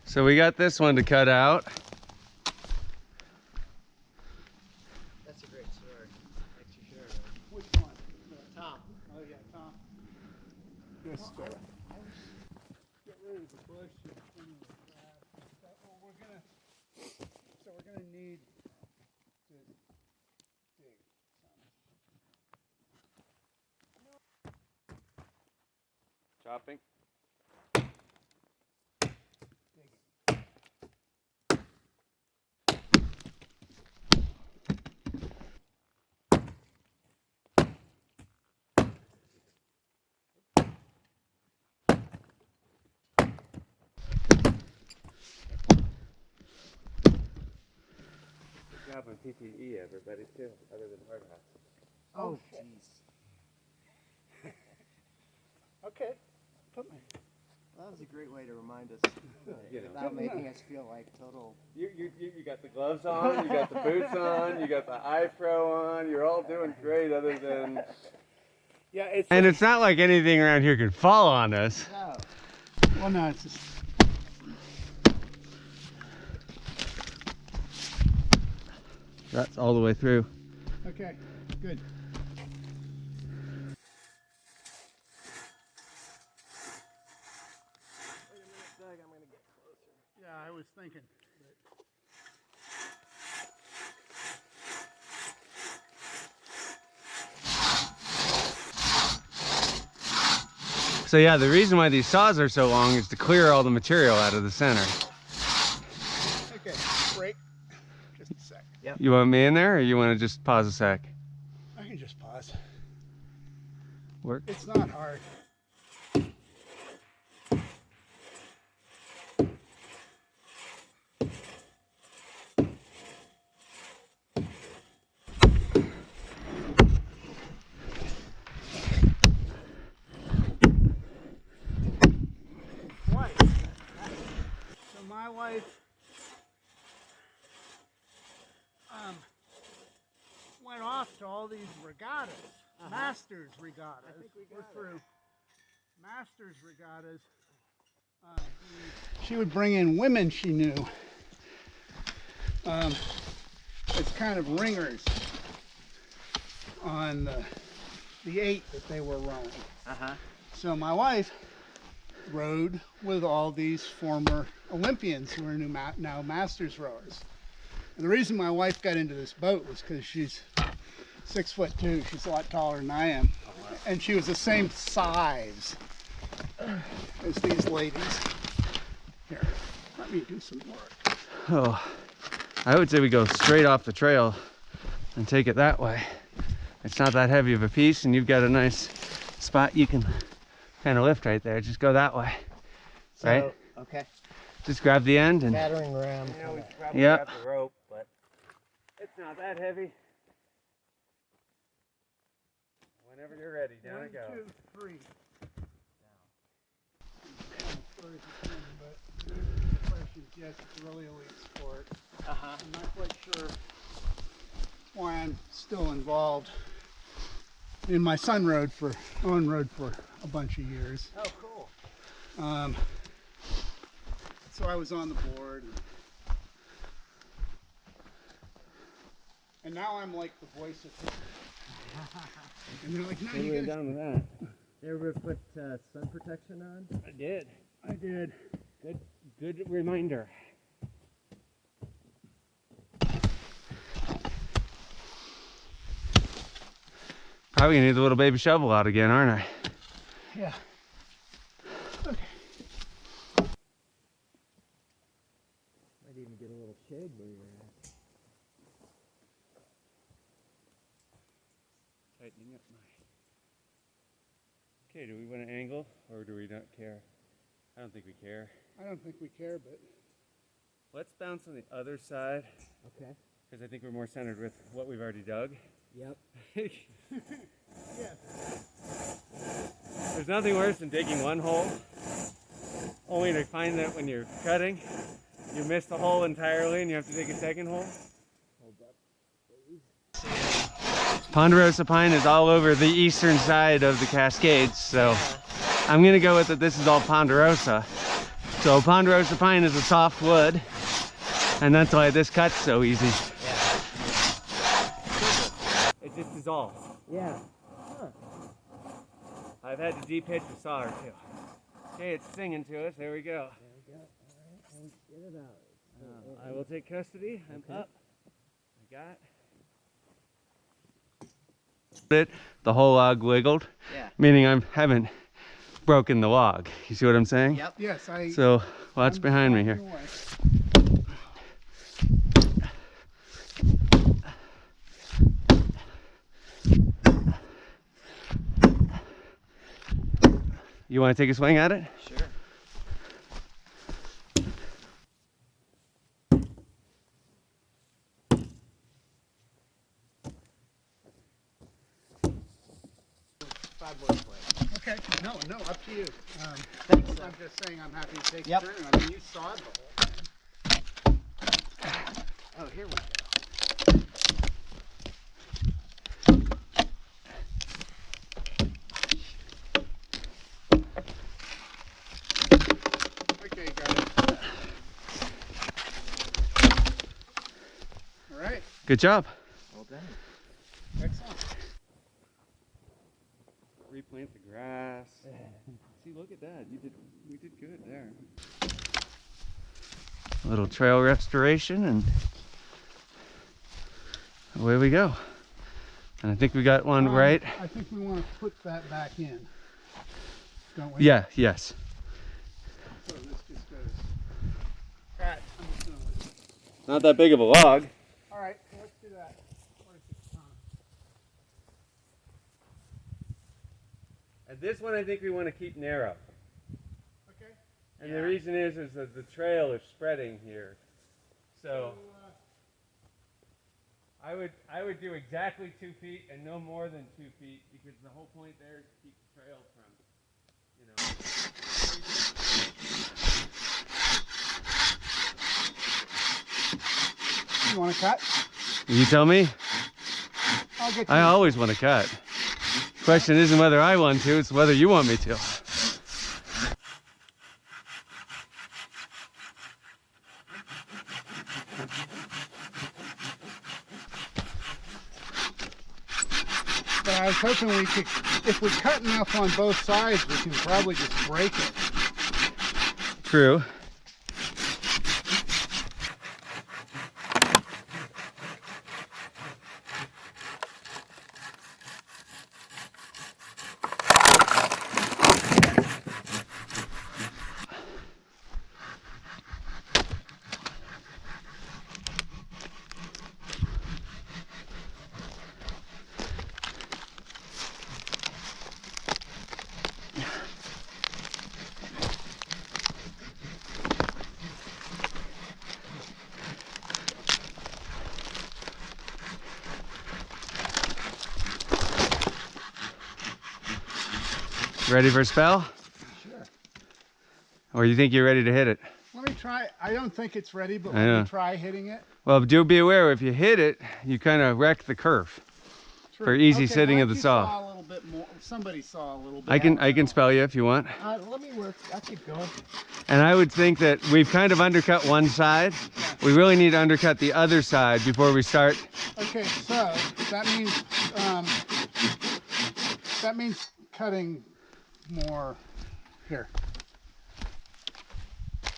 So we got this one to cut out. That's a great story. Makes you sure. Which one? Tom. Oh yeah, Tom. Good story. Get rid of the bush and some of the grass and stuff. Well, we're gonna need to dig some. Chopping. Job on PPE, everybody, too, other than hard hats. Oh, jeez. Okay. Put my. Well, that was a great way to remind us You know. without making us feel like total. You got the gloves on, you got the boots on, you got the eye pro on, you're all doing great other than... Yeah, it's. And it's not like anything around here could fall on us. No. Well, no, it's just. That's all the way through. Okay, good. Wait a minute, Doug. I'm gonna get closer. Yeah, I was thinking. So yeah, the reason why these saws are so long is to clear all the material out of the center. Okay, break. Just a sec. You want me in there, or you want to just pause a sec? I can just pause. Work. It's not hard. So my wife went off to all these regattas, masters regattas. I think we We're got through masters regattas. She would bring in women she knew as kind of ringers on the 8 that they were rowing. So my wife rowed with all these former Olympians who are now masters rowers. And the reason my wife got into this boat was because she's 6'2". She's a lot taller than I am. Oh, wow. And she was the same size as these ladies. Here, let me do some work. Oh, I would say we go straight off the trail and take it that way. It's not that heavy of a piece, and you've got a nice spot you can kind of lift right there. Just go that way, right? Okay. Just grab the end and... Battering ram. You know, we probably grab the rope, but it's not that heavy. Whenever you're ready, down it goes. 1, 2, 3. But the question is, yes, it's a really elite sport. I'm not quite sure why I'm still involved. And my son rode for a bunch of years. Oh, cool. So I was on the board. And now I'm like the voice of history. And they're like, no, you gotta... down with that. You ever put sun protection on? I did. I did. Good reminder. Probably gonna need the little baby shovel out again, aren't I? Yeah. Okay. Might even get a little shade where you're at. Tightening up my... Okay, do we want to angle or do we not care? I don't think we care. I don't think we care, but... Let's bounce on the other side. Okay. Because I think we're more centered with what we've already dug. Yep. Yeah. There's nothing worse than digging one hole, only to find that when you're cutting, you miss the hole entirely and you have to dig a second hole. Hold up, please. Ponderosa pine is all over the eastern side of the Cascades, so I'm gonna go with that this is all ponderosa. So ponderosa pine is a soft wood, and that's why this cut's so easy. Yeah. It just dissolves. Yeah. Huh. I've had to deep-hitch a saw or two. Okay, it's singing to us. There we go. There we go. All right. Get it out. I will take custody. I'm Okay. up. I got it. The whole log wiggled, Yeah. meaning I haven't broken the log. You see what I'm saying? Yep. Yes, I. So watch I'm behind me here. walking away. You want to take a swing at it? Sure. Okay. No, up to you. Thanks. I'm just saying I'm happy to take Yep. it through. I mean, you saw the whole thing. Oh, here we go. Okay, got it. All right. Good job. Well done. Excellent. Replant the grass. See, look at that. We did good there. A little trail restoration, and away we go. And I think we got one right. I think we want to put that back in. Don't we? Yeah, yes. So this just goes. All right. I'm just gonna. Not that big of a log. All right. So let's do that. Where's the time? And this one I think we want to keep narrow. Okay. And the reason is that the trail is spreading here. So I would do exactly 2 feet and no more than 2 feet, because the whole point there is to keep the trail from, you know. You want to cut? You tell me. I'll get you. I always want to cut. Question isn't whether I want to, it's whether you want me to. But I was hoping we could, if we cut enough on both sides, we can probably just break it. True. Ready for a spell? Sure. Or you think you're ready to hit it? Let me try. I don't think it's ready, but I let know. me try hitting it. Well, do be aware, if you hit it, you kind of wreck the curve. True. For easy Okay, sitting well, of the you saw. Saw a little bit more. Somebody saw a little bit. I more. can spell you if you want. Let me work. I'll keep going. And I would think that we've kind of undercut one side. We really need to undercut the other side before we start. Okay, so that means cutting more here.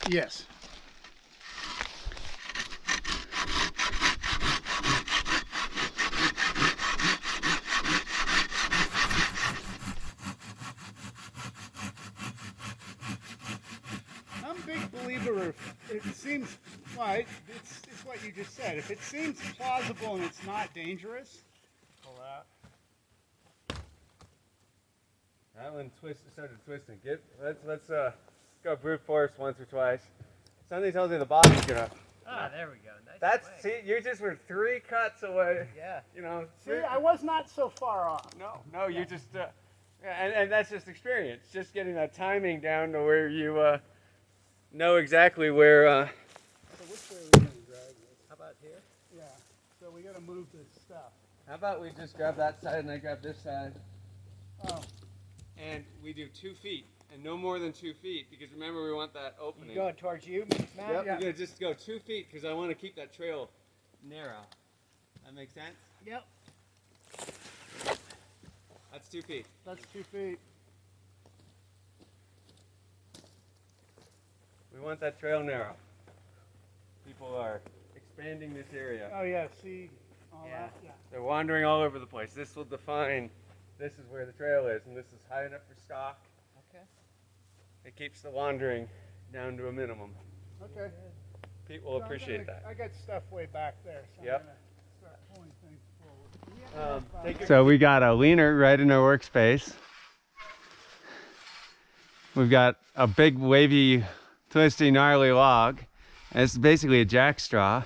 Yes. I'm a big believer if it seems, well, it's what you just said. If it seems plausible and it's not dangerous, pull out. That one started twisting. Let's go brute force once or twice. Something tells me the bottom's gonna. Ah, there we go. Nice That's swing. see, you just were 3 cuts away. Yeah. You know. See, I was not so far off. No, you just. And that's just experience. Just getting that timing down to where you know exactly where. So which way are we going to drag this? How about here? Yeah. So we got to move this stuff. How about we just grab that side and I grab this side, Oh, and we do 2 feet. and no more than 2 feet, because remember we want that opening. Going towards you, Matt? Yep, you're gonna just go 2 feet, because I want to keep that trail narrow. That makes sense? Yep. That's 2 feet. That's 2 feet. We want that trail narrow. People are expanding this area. Oh yeah, see all that? Yeah. They're wandering all over the place. This will define, this is where the trail is, and this is high enough for stock. Okay. It keeps the wandering down to a minimum. Okay. Pete will So appreciate that. I got stuff way back there, so Yep. I'm gonna start pulling things forward. So we got a leaner right in our workspace. We've got a big wavy, twisty, gnarly log. And it's basically a jack straw.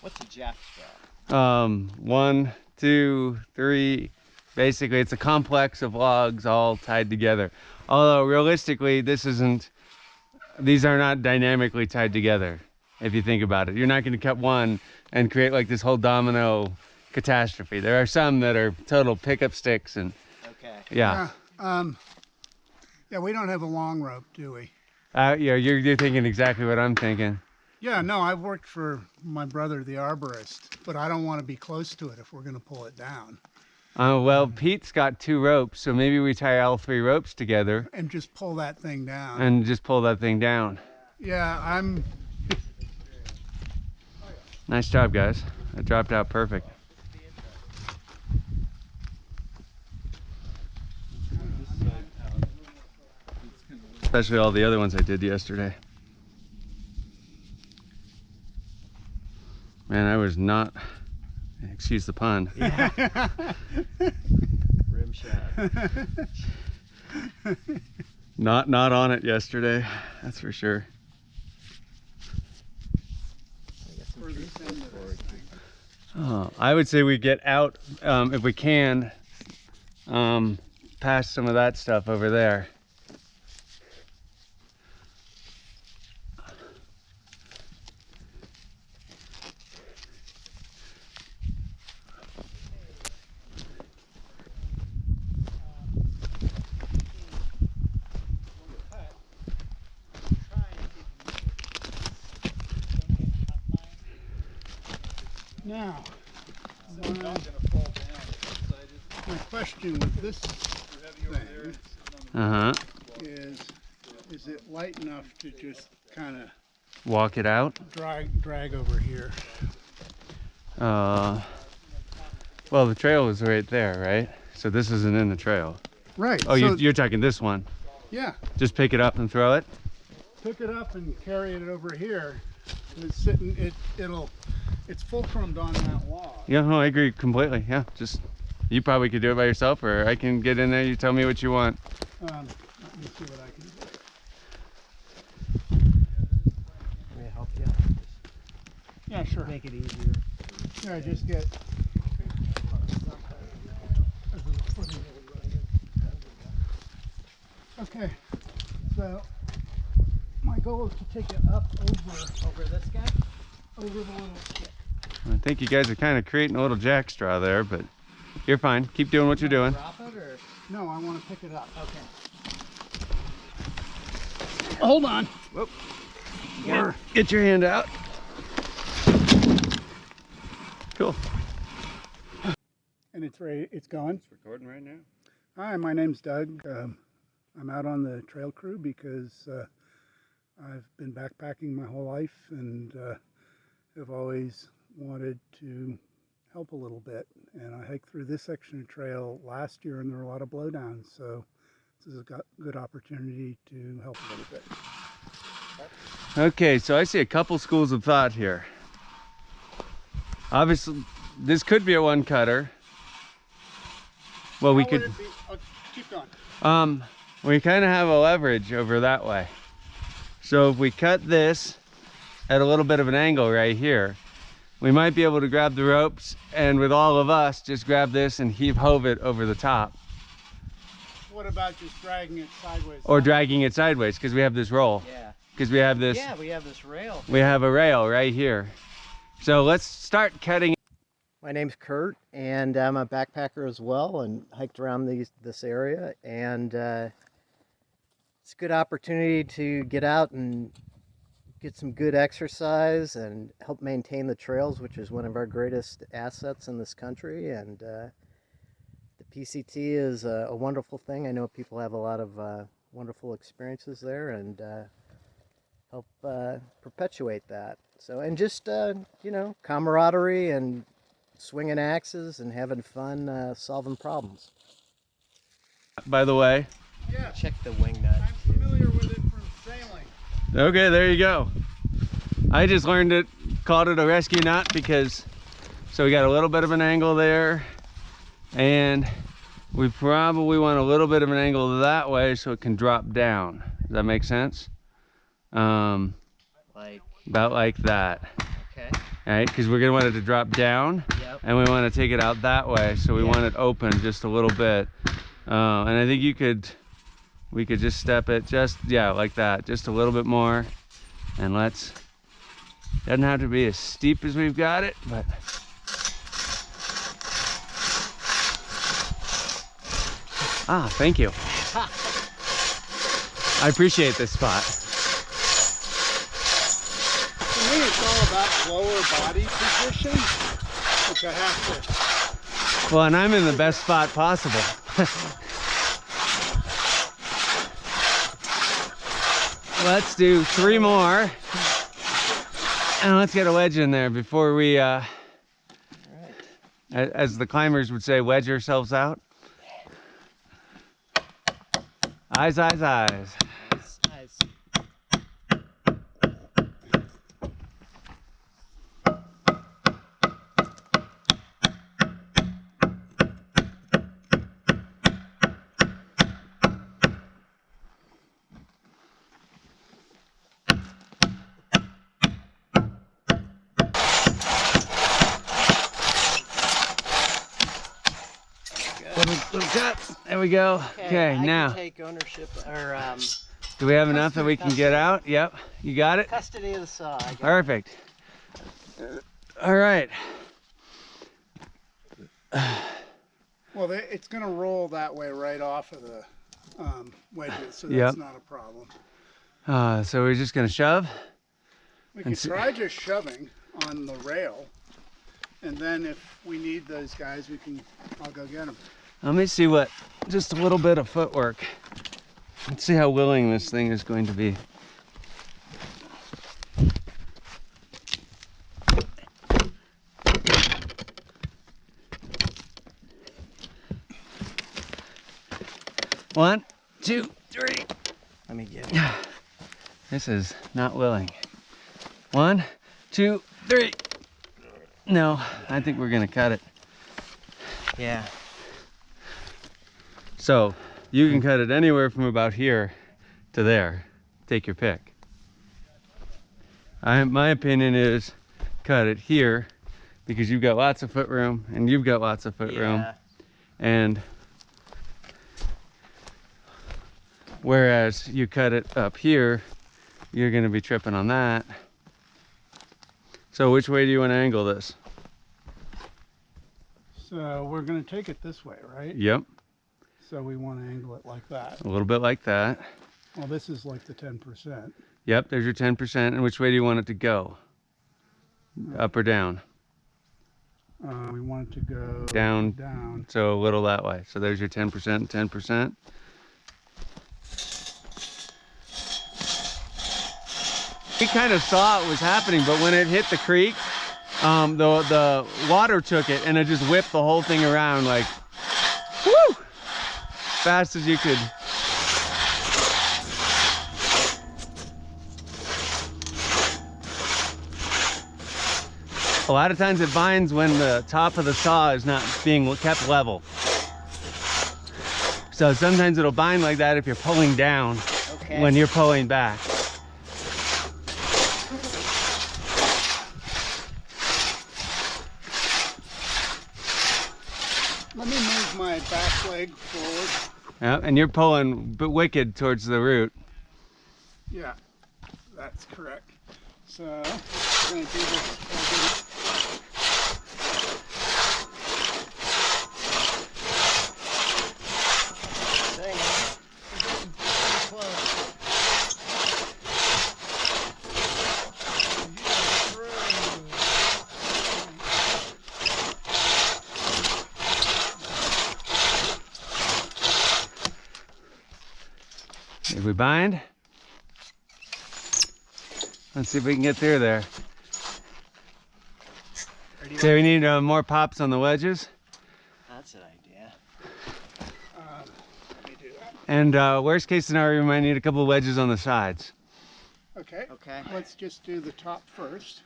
What's a jack straw? 1, 2, 3. Basically, it's a complex of logs all tied together. Although realistically, these are not dynamically tied together. If you think about it, you're not going to cut one and create like this whole domino catastrophe. There are some that are total pickup sticks and. Okay. Yeah. Yeah, we don't have a long rope, do we? Yeah, you're thinking exactly what I'm thinking. Yeah, no, I've worked for my brother, the arborist, but I don't want to be close to it if we're going to pull it down. Well, Pete's got 2 ropes, so maybe we tie all 3 ropes together And just pull that thing down. and just pull that thing down. Yeah, I'm... Nice job, guys. It dropped out perfect. Especially all the other ones I did yesterday. Man, I was not, excuse the pun. Rim shot. Not on it yesterday, that's for sure. I would say we get out, if we can, past some of that stuff over there. Now, my question with this thing is it light enough to just kind of Walk it out. drag over here? Well, the trail is right there, right? So this isn't in the trail. Right. Oh, so, you're talking this one. yeah, Just pick it up and throw it? pick it up and carry it over here. And it's sitting, it's fulcrumed on that log. Yeah, no, I agree completely. Yeah, just, you probably could do it by yourself, or I can get in there, you tell me what you want. Let me see what I can do. May I help you out? Yeah, sure. Make it easier. Yeah, just get. Okay, so my goal is to take it up Over this guy? over the little stick. I think you guys are kind of creating a little jack straw there, but you're fine. Keep doing what you're doing. Drop it or? No, I want to pick it up. Okay. Hold on. Whoop. Get your hand out. Cool. And it's ready. It's going. It's recording right now. Hi, my name's Doug. I'm out on the trail crew because I've been backpacking my whole life and have always wanted to help a little bit. And I hiked through this section of trail last year and there were a lot of blowdowns. So this is a good opportunity to help a little bit. Okay, so I see a couple schools of thought here. Obviously, this could be a one cutter. Well, we could. Keep going. We kind of have a leverage over that way. So if we cut this at a little bit of an angle right here, we might be able to grab the ropes and with all of us, just grab this and heave-hove it over the top. What about just dragging it sideways? Or dragging it sideways, because we have this roll. Yeah. Because we have this. Yeah, we have this rail. We have a rail right here. So let's start cutting. My name's Kurt, and I'm a backpacker as well, and hiked around this area. And it's a good opportunity to get out and get some good exercise and help maintain the trails, which is one of our greatest assets in this country. And the PCT is a wonderful thing. I know people have a lot of wonderful experiences there, and help perpetuate that. So, and just you know, camaraderie and swinging axes and having fun solving problems. By the way. Yeah, Check the wing nut. I'm familiar with it from sailing. Okay, there you go. I just learned it, called it a rescue knot because, so we got a little bit of an angle there, and we probably want a little bit of an angle that way so it can drop down. Does that make sense? Like, About like that. okay. All right, because we're gonna want it to drop down, Yep. and we want to take it out that way, so we want it open just a little bit. And I think we could just step it just, yeah, like that, just a little bit more. And doesn't have to be as steep as we've got it, but. Ah, thank you. I appreciate this spot. For me, it's all about lower body position, which I have to. Well, and I'm in the best spot possible. Let's do 3 more. And let's get a wedge in there before we, as the climbers would say, wedge ourselves out. Eyes, eyes, eyes. Little cut. There we go. Okay, I now. can take ownership, or Do we have enough that we can get out? Yep. You got it? custody of the saw. I got Perfect. All right. Well, it's going to roll that way right off of the wedges, so that's Yep. not a problem. So we're just gonna shove. We can try just shoving on the rail, and then if we need those guys, I'll go get them. Let me see what, just a little bit of footwork. Let's see how willing this thing is going to be. One, 2, 3. Let me get it. This is not willing. 1, 2, 3. No, I think we're gonna cut it. Yeah. So you can cut it anywhere from about here to there. Take your pick. My opinion is cut it here because you've got lots of foot room and you've got lots of foot room. And whereas you cut it up here, you're going to be tripping on that. So which way do you want to angle this? So we're going to take it this way, right? Yep, So we want to angle it like that. a little bit like that. Well, this is like the 10%. Yep, there's your 10%. And which way do you want it to go? Up or down? We want it to go Down. down. So a little that way. So there's your 10% and 10%. We kind of saw it was happening, but when it hit the creek, the water took it and it just whipped the whole thing around like, whoo, fast as you could. A lot of times it binds when the top of the saw is not being kept level. So sometimes it'll bind like that if you're pulling down when you're pulling back. Let me move my back leg forward. Yeah, and you're pulling wicked towards the root. Yeah, that's correct. So we're going to do this. If we bind, let's see if we can get through there. Okay, we need more pops on the wedges. That's an idea. Let me do that. And worst case scenario, we might need a couple of wedges on the sides. Okay. Okay. Let's just do the top first.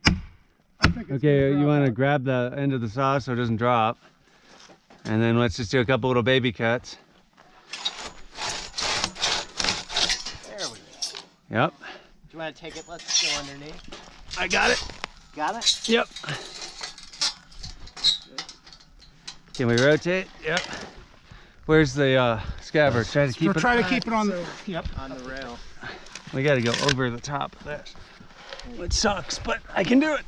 I think it's Okay, gonna you drop want to out. grab the end of the saw so it doesn't drop. And then let's just do a couple little baby cuts. There we go. Yep. Do you want to take it? Let's go underneath. I got it. Got it? Yep. Can we rotate? Yep. Where's the scabbard? Try to keep it. Try to keep it on the. Yep. On the rail. We got to go over the top of this, which sucks, but I can do it.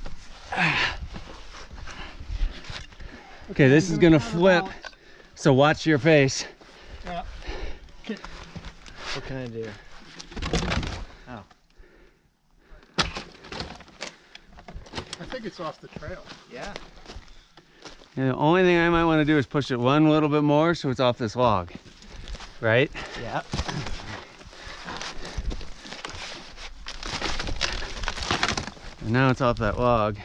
Okay, this is gonna flip, so watch your face. Yeah. What can I do? Oh. I think it's off the trail. Yeah. And the only thing I might want to do is push it one little bit more so it's off this log, right? Yeah. And now it's off that log.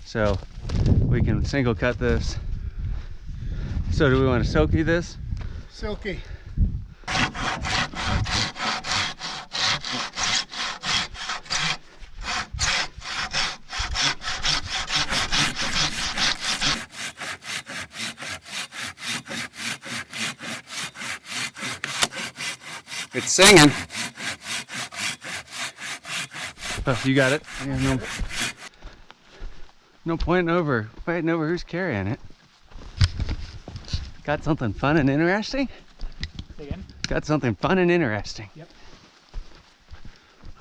So we can single cut this. So do we want to silky this? Silky. It's singing. Oh, you got it. Yeah, no point fighting over who's carrying it. Got something fun and interesting? Say again? Got something fun and interesting. Yep.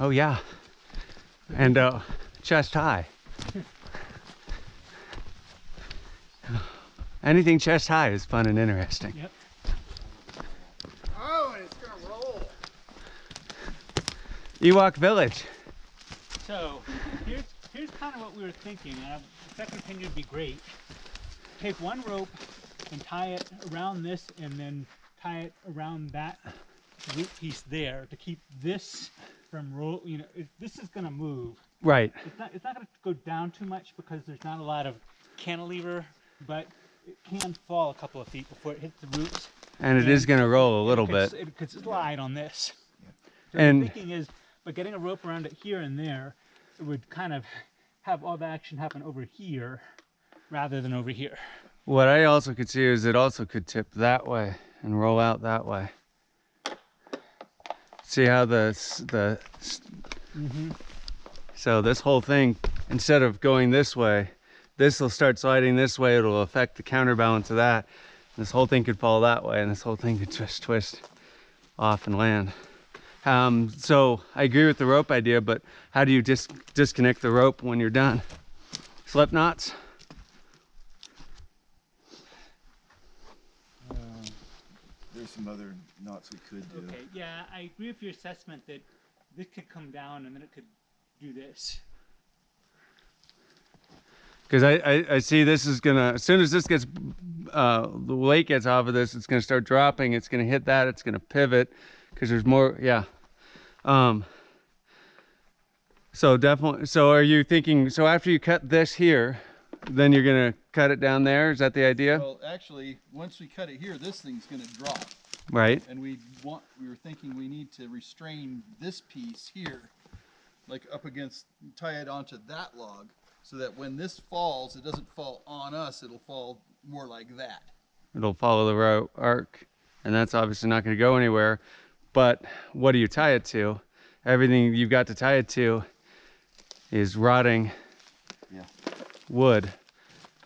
Oh yeah. And chest high. Anything chest high is fun and interesting. Yep. Oh, and it's gonna roll. Ewok Village. So here's kind of what we were thinking. The second opinion would be great. Take one rope and tie it around this, and then tie it around that root piece there to keep this from roll. You know, this is going to move. Right. It's not going to go down too much because there's not a lot of cantilever, but it can fall a couple of feet before it hits the roots. And it is going to roll a little bit. It could slide on this. So And- the thinking is, by getting a rope around it here and there, it would kind of have all the action happen over here rather than over here. What I also could see is it also could tip that way and roll out that way. See how so this whole thing, instead of going this way, this will start sliding this way. It'll affect the counterbalance of that. This whole thing could fall that way, and this whole thing could just twist off and land. So I agree with the rope idea, but how do you disconnect the rope when you're done? Slip knots? There's some other knots we could do. Okay, yeah, I agree with your assessment that this could come down and then it could do this. Because I see this is gonna, as soon as this gets, the weight gets off of this, it's gonna start dropping, it's gonna hit that, it's gonna pivot, because there's more, yeah. So definitely, so are you thinking, so after you cut this here, then you're gonna cut it down there, is that the idea? Well, actually, once we cut it here, this thing's gonna drop. Right, And we were thinking we need to restrain this piece here, like up against, tie it onto that log, so that when this falls, it doesn't fall on us, it'll fall more like that. it'll follow the rope arc, and that's obviously not gonna go anywhere, but what do you tie it to? Everything you've got to tie it to is rotting wood.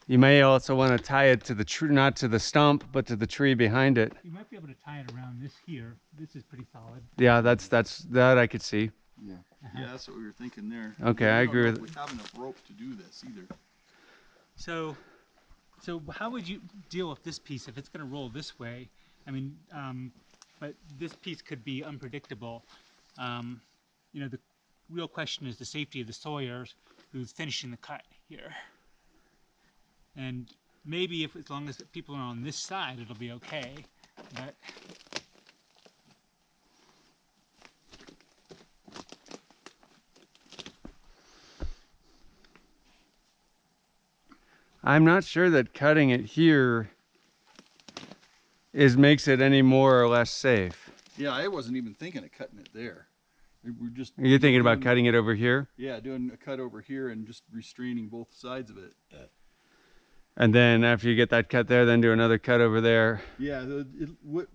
You may also want to tie it to the tree, not to the stump, but to the tree behind it. You might be able to tie it around this here. This is pretty solid. Yeah, that I could see. Yeah. Yeah, that's what we were thinking there. Okay, We I don't agree know with if we have enough rope to do this either. So how would you deal with this piece if it's going to roll this way? I mean, but this piece could be unpredictable. You know, the real question is the safety of the sawyers who's finishing the cut here. And maybe as long as people are on this side, it'll be okay. but I'm not sure that cutting it here makes it any more or less safe. Yeah, I wasn't even thinking of cutting it there. We're just. You're thinking about doing- cutting it over here? Yeah, doing a cut over here and just restraining both sides of it. And then after you get that cut there, then do another cut over there. Yeah,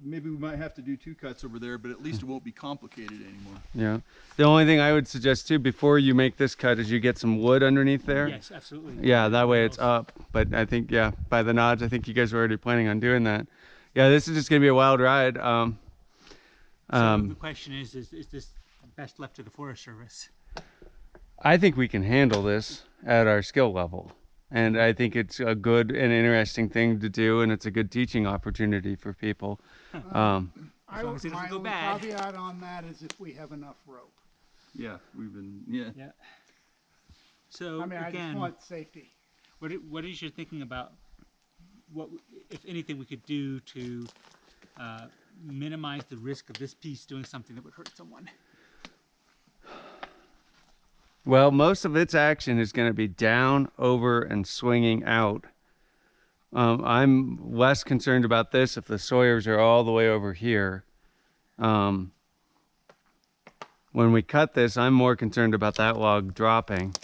maybe we might have to do 2 cuts over there, but at least it won't be complicated anymore. Yeah. The only thing I would suggest too, before you make this cut, is you get some wood underneath there. yes, absolutely. Yeah, that way it's up. But I think, yeah, by the nods, I think you guys were already planning on doing that. Yeah, this is just going to be a wild ride. So the question is this best left to the Forest Service? I think we can handle this at our skill level. And I think it's a good and interesting thing to do, and it's a good teaching opportunity for people. As long as it My doesn't go only bad. caveat on that is if we have enough rope. Yeah, we've been, yeah. Yeah. So I mean, I just again, want safety. what is your thinking about what, if anything, we could do to minimize the risk of this piece doing something that would hurt someone? Well, most of its action is going to be down, over, and swinging out. I'm less concerned about this if the sawyers are all the way over here. When we cut this, I'm more concerned about that log dropping.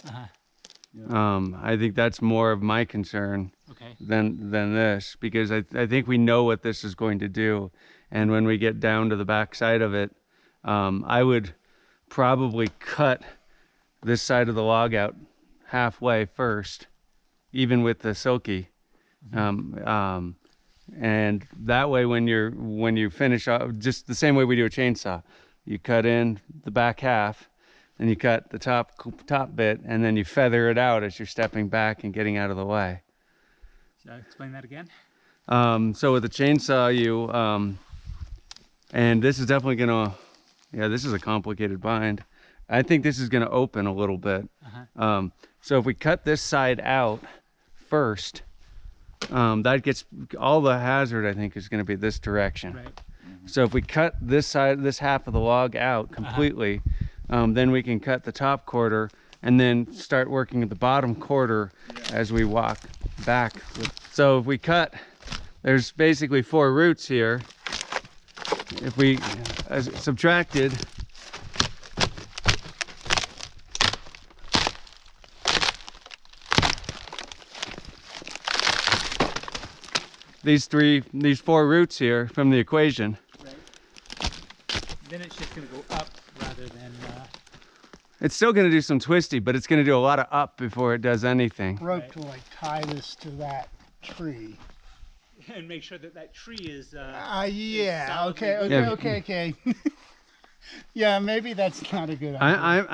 I think that's more of my concern Okay. than this, because I think we know what this is going to do. And when we get down to the back side of it, I would probably cut this side of the log out halfway first, even with the silky. And that way, when you finish off, just the same way we do a chainsaw, you cut in the back half, then you cut the top bit, and then you feather it out as you're stepping back and getting out of the way. Should I explain that again? So with the chainsaw, you and this is definitely gonna, yeah, this is a complicated bind. I think this is gonna open a little bit. So if we cut this side out first, that gets all the hazard, I think, is gonna be this direction. Right. So if we cut this side, this half of the log out completely, then we can cut the top quarter and then start working at the bottom quarter as we walk back. So if we cut, there's basically 4 roots here. If we subtracted these 4 roots here from the equation, Right. Then it's just going to go up rather than. it's still going to do some twisty, but it's going to do a lot of up before it does anything. Rope Right. to like tie this to that tree. And make sure that tree is. Yeah. solidly Okay. rooted. Okay. Yeah, maybe that's not a good idea.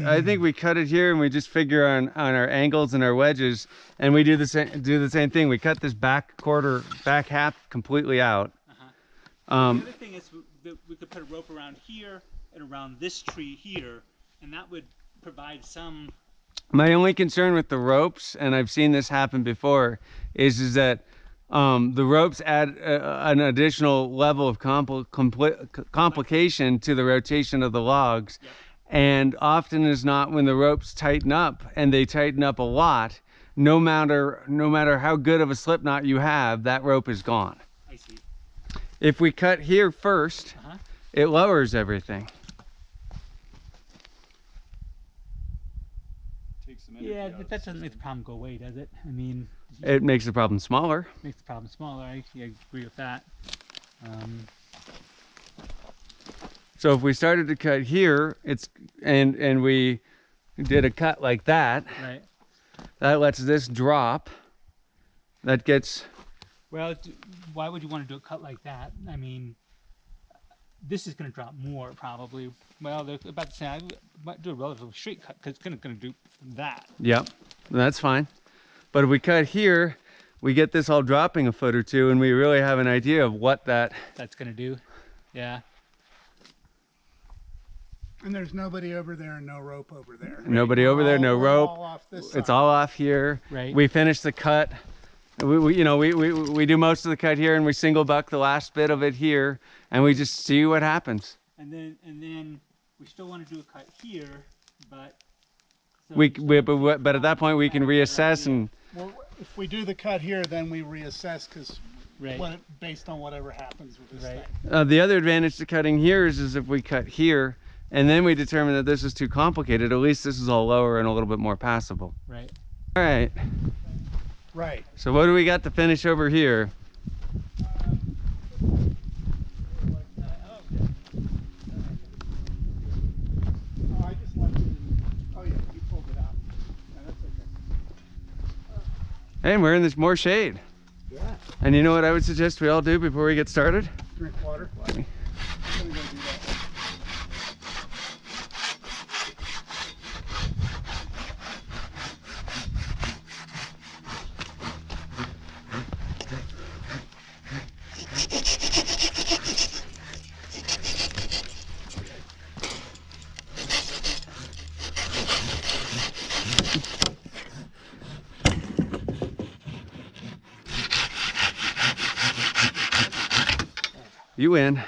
I think we cut it here and we just figure on our angles and our wedges, and we do the same thing. We cut this back half completely out. The other thing is that we could put a rope around here and around this tree here, and that would provide some. My only concern with the ropes, and I've seen this happen before, is that the ropes add an additional level of complication to the rotation of the logs. Yep. And often as not, when the ropes tighten up, and they tighten up a lot, no matter how good of a slip knot you have, that rope is gone. I see. If we cut here first, it lowers everything. Takes some energy Yeah, out of that the doesn't make the problem go away, does it? I mean, It makes the problem smaller. makes the problem smaller. I agree with that. So if we started to cut here, and we did a cut like that, Right. that lets this drop. That gets, Well, why would you want to do a cut like that? I mean, this is going to drop more probably. Well, they're about to say I might do a relatively straight cut because it's going to do that. yep, that's fine. But if we cut here, we get this all dropping a foot or two, and we really have an idea of what That's going to do. Yeah. And there's nobody over there and no rope over there. Nobody over there, no We're rope. all off this It's side. all off here. Right. We finish the cut We do most of the cut here, and we single buck the last bit of it here, and we just see what happens. And then we still want to do a cut here, but But at that point we can reassess and. Well, if we do the cut here, then we reassess because right. based on whatever happens with this thing. The other advantage to cutting here is if we cut here and then we determine that this is too complicated, at least this is all lower and a little bit more passable. Right. All right. Right. So what do we got to finish over here? Oh, I just left it in. Oh yeah, you pulled it out. Yeah, that's okay. Hey, we're in this more shade. Yeah. And you know what I would suggest we all do before we get started? Drink water. I'm gonna go do that. You win.